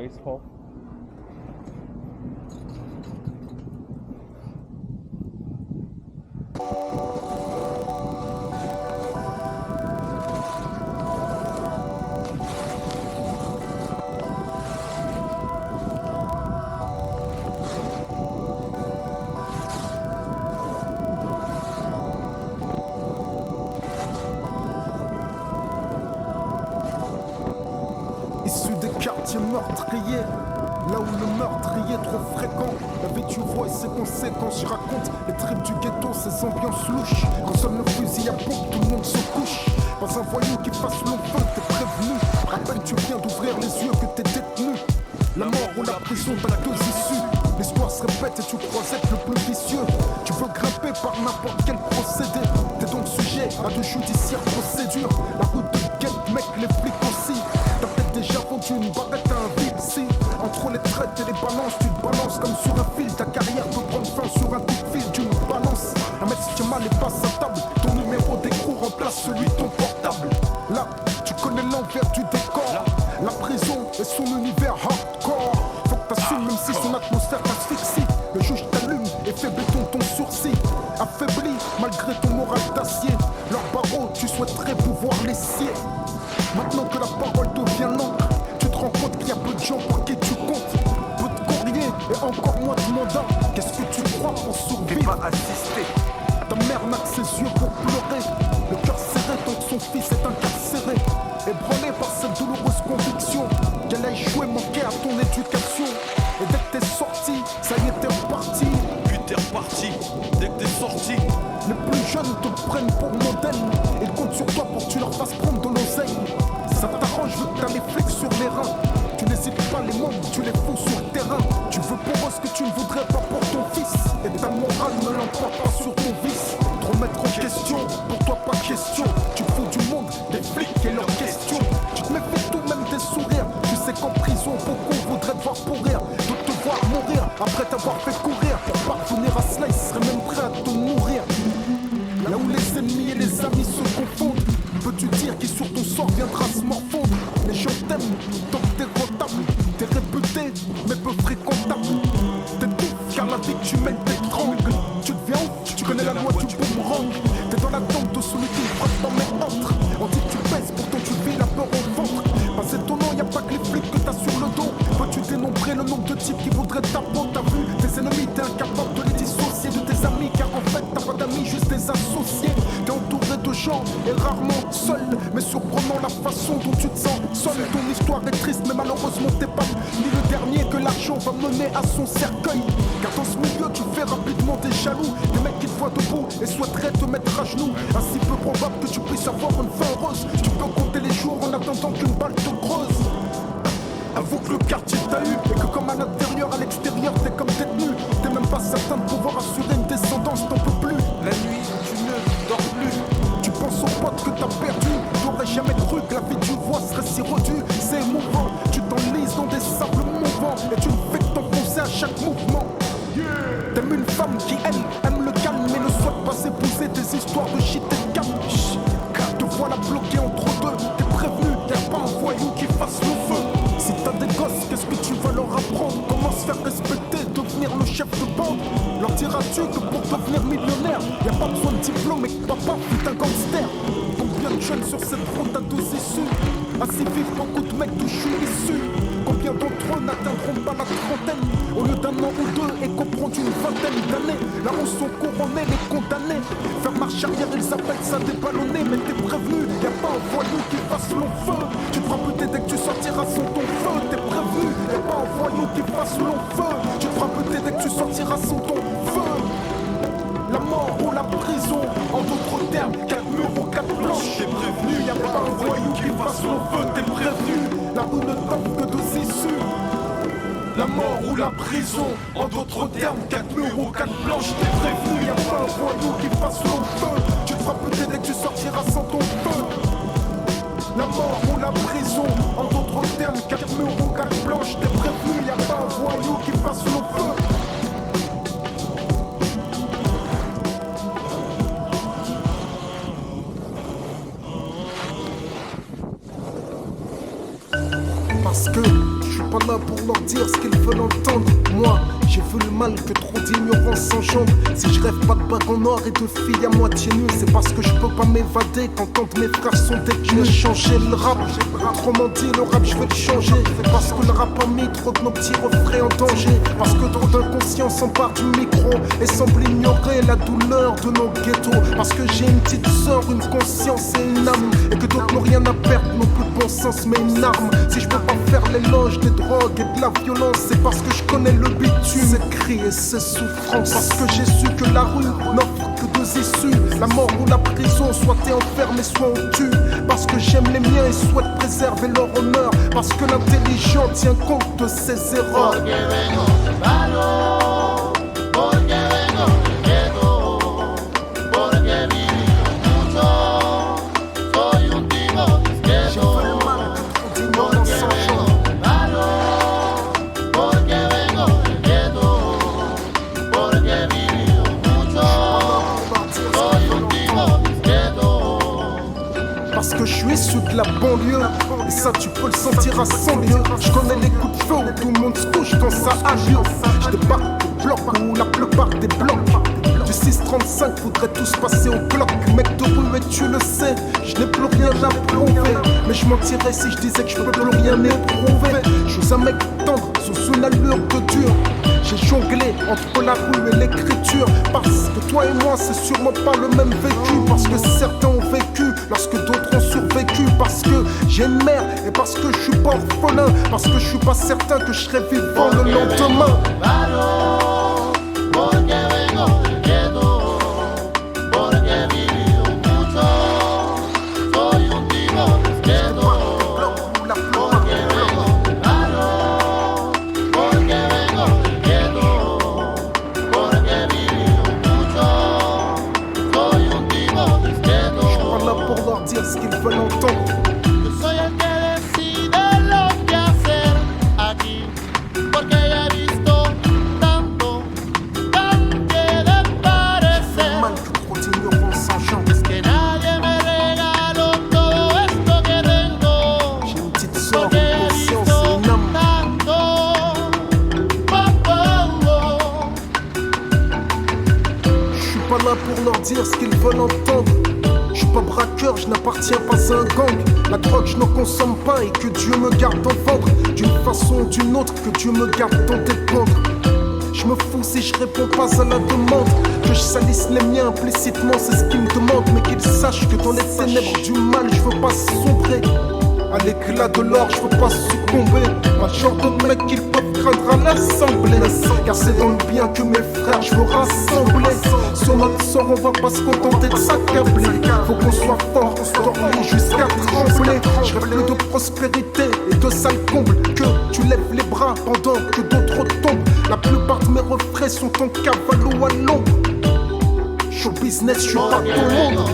Baseball. Issu des quartiers meurtriers, là où le meurtrier est trop fréquent. La vie tu vois et ses conséquences, j'y raconte les tripes du ghetto, ces ambiances louches. Quand sonne le fusil à pompe, tout le monde se couche. Pas un voyou qui fasse long feu, t'es prévenu. À peine tu viens d'ouvrir les yeux que t'es détenu. La mort ou la prison, t'as deux issues. L'histoire se répète et tu crois être le plus vicieux. Tu veux grimper par n'importe quel procédé. T'es donc sujet à de judiciaires procédures. La route de guette, mec, les flics aussi. T'as peut-être déjà vendu une barrette à un VIP. Si entre les traites et les balances, tu te balances comme sur un fil. Ta carrière peut prendre fin sur un coup de fil d'une balance. Un mec si tu mal et passe à table. Ton numéro d'écrou remplace celui de ton portable. Là, tu connais l'envers du décor. La prison et son univers hardcore. Faut que t'assumes même si son atmosphère t'asphyxie. Le juge t'allume et fait béton ton sourcil. Affaibli malgré ton moral d'acier. Leurs barreaux, tu souhaiterais pouvoir les scier. Maintenant que la parole devient l'encre, tu te rends compte qu'il y a peu de gens pour qui tu comptes. Peu de courrier et encore moins de mandat. Qu'est-ce que tu crois pour survivre? Pas assisté. Ta mère n'a que ses yeux pour pleurer. Le cœur serré tant que son fils est incarcéré. Ébranlé par cette douloureuse conviction qu'elle a échoué, manqué à ton éducation. Et dès que t'es sorti, ça y est t'es reparti. Puis t'es reparti dès que t'es sorti. Les plus jeunes te prennent pour modèle. Ils comptent sur toi pour que tu leur fasses prendre de l'oseille. Ça t'arrange vu que t'as les flics sur les reins. Tu n'hésites pas, les membres, tu les fous sur le terrain. Tu veux pour eux ce que tu ne voudrais pas pour ton fils. Et ta morale ne l'emporte pas sur ton vice. Te remettre en question, pour toi pas question. Tu te fous du monde, des flics et leurs questions. Tu te méfies tout, même des sourires. Tu sais qu'en prison, beaucoup voudraient te voir pourrir. D'autres te voir mourir, après t'avoir fait courir. Pour parvenir à cela, ils seraient même prêts à te nourrir. Là où les ennemis et les amis se confondent, peux-tu dire qui sur ton sort viendra se morfondre? Les gens t'aiment, tant que t'es rentable. T'es réputé, mais peu fréquentable. T'es tout, car la vie que tu mènes t'étrangle. Tu deviens ouf, tu connais la loi du boomerang. T'es dans la tombe de celui qui frappe dans mes ventres. On dit que tu pèses, pourtant tu vis la peur au ventre. Pas étonnant, y'a pas que les flics que t'as sur le dos. Peux-tu dénombrer le nombre de types qui voudraient ta peau? T'as vu tes ennemis, t'es incapable de les dissocier de tes amis. Car en fait t'as pas d'amis, juste des associés. T'es entouré de gens et rarement seul. Mais surprenant la façon dont tu te sens seul. Ton histoire est triste, mais malheureusement t'es pas ni le dernier que l'argent va mener à son cercueil. Car dans ce milieu tu fais rapidement des jaloux. Des mecs qui te voient debout et souhaiteraient te mettre à genoux. Ainsi peu probable que tu puisses avoir une fin heureuse. Tu peux compter les jours en attendant qu'une balle te creuse. Avoue que le quartier t'a eu et que comme à l'intérieur, à l'extérieur t'es comme détenu. T'es même pas certain de pouvoir assurer une descendance, t'en peux plus. La nuit, tu ne dors plus. Tu penses aux potes que t'as perdu. T'aurais jamais cru que la vie tu vois serait si redue. C'est émouvant, tu t'enlises dans des sables mouvants. Et tu ne fais que t'enfoncer à chaque mouvement. T'aimes une femme qui elle aime le calme mais ne souhaite pas épouser des histoires de shit et de calme. Te voilà bloqué entre deux, t'es prévenu, y'a pas un voyou qui fasse le feu. Si t'as des gosses, qu'est-ce que tu vas leur apprendre? Comment se faire respecter, devenir le chef de bande? Leur diras-tu que pour devenir millionnaire, y'a pas besoin de diplôme et que papa fut un gangster? Donc bien de jeunes sur cette route à deux issues. Ainsi vivent beaucoup de mecs d'où je suis issu. Combien d'entre eux n'atteindront pas la trentaine? Au lieu d'un an ou deux et comprendront une vingtaine d'années. Là où sont couronnés les condamnés. Faire marche arrière, ils appellent ça déballonner. Mais t'es prévenu, y'a pas un voyou qui fasse long feu. Tu te feras buter dès que tu sortiras sans ton feu. T'es prévenu, y'a pas un voyou qui fasse long feu. Tu te feras buter dès que tu sortiras sans ton feu. La mort ou la prison, en d'autres termes, 4 murs ou 4 planches. T'es prévenu, Y'a pas un voyou qui fasse long feu, t'es prévenu. La rue ne tente que deux issues. La mort ou la prison, en d'autres termes, 4 murs ou 4 planches, t'es prévenu. Y'a pas un voyou qui fasse long feu. Tu te feras buter dès que tu sortiras sans ton feu. La mort ou la prison, en d'autres termes, 4 murs ou 4 planches, t'es prévenu. Y'a pas un voyou qui fasse long feu. Parce que je suis pas là pour leur dire ce qu'ils veulent entendre. Moi, j'ai vu le mal que trop d'ignorance engendre. Si je rêve pas de bague en or et de filles à moitié nues, c'est parce que je peux pas m'évader quand tant de mes frères sont détenus. Changer le rap, autrement dit le rap je vais le changer. Parce que le rap a mis trop de nos petits refrains en danger. Parce que trop d'inconscients s'emparent du micro et semblent ignorer la douleur de nos ghettos. Parce que j'ai une petite sœur, une conscience et une âme, et que d'autres n'ont rien à perdre, n'ont plus de bon sens mais une arme. Si je peux pas faire l'éloge des drogues et de la violence, c'est parce que je connais le bitume, ces cris et ces souffrances. Parce que j'ai su que la rue n'offre que deux issues, la mort ou la prison. Soit t'es enfermé, soit on tue. Parce que j'aime les miens et souhaite préserver leur honneur. Parce que l'intelligent tient compte de ses erreurs. Parce que je suis issu de la banlieue, et ça tu peux le sentir à 100 lieues. Je connais les coups de feu où tout le monde se couche quand ça a lieu. Je débarque au bloc où la plupart des blocs du 635 voudraient tous passer au bloc. Mec de rue, mais tu le sais, je n'ai plus rien à prouver. Mais je mentirais si je disais que je peux plus rien éprouver. Je suis un mec tendre, sous une allure de dur. J'ai jonglé entre la rue et l'écriture. Parce que toi et moi c'est sûrement pas le même vécu. Parce que certains ont vécu lorsque d'autres ont survécu. Parce que j'ai une mère et parce que je suis pas orphelin. Parce que je suis pas certain que je serai vivant le lendemain. Dire ce qu'ils veulent entendre. Yo soy el que decide lo que hacer aquí, porque ya he visto tanto, tan que de parecer. Mal que trop d'ignorance engendre. Es que nadie me regaló todo esto que tengo, J'ai une petite sœur, porque une he conscience visto et une âme. tanto. Je suis pas là pour leur dire ce qu'ils veulent entendre. Je suis pas braqueur, je n'appartiens pas à un gang. La drogue je n'en consomme pas et que Dieu me garde d'en vendre. D'une façon ou d'une autre, que Dieu me garde d'en dépendre. Je me fous si je réponds pas à la demande. Que je salisse les miens implicitement, c'est ce qu'ils me demandent. Mais qu'ils sachent que dans les ténèbres du mal, je veux pas sombrer. À l'éclat de l'or, je veux pas succomber. Pas le genre de mec qu'ils peuvent craindre à l'assemblée. Car c'est dans le bien que mes frères je veux rassembler. Sur notre sort, on va pas se contenter de s'accabler. Faut qu'on soit fort, dormir jusqu'à trembler. Je rêve plus de prospérité et de sales combles. Que tu lèves les bras pendant que d'autres tombent. La plupart de mes refrains sont en cavalo à l'ombre. Show business, je suis pas ton monde.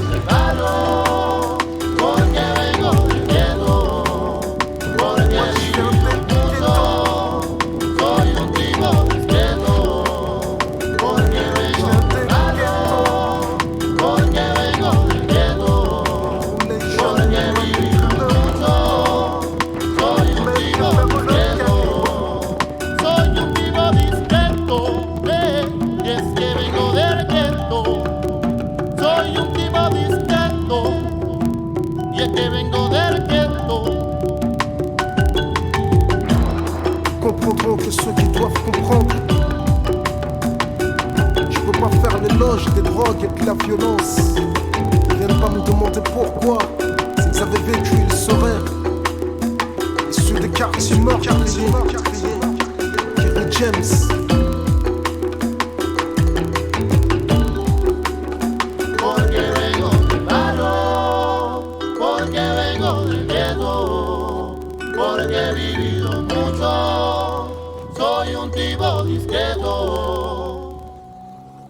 Comprendront que ceux qui doivent comprendre. Je peux pas faire l'éloge des drogues et de la violence. Ils viennent pas me demander pourquoi. S'ils avaient vécu, ils sauraient. Issus des quartiers meurtriers, Kerry James.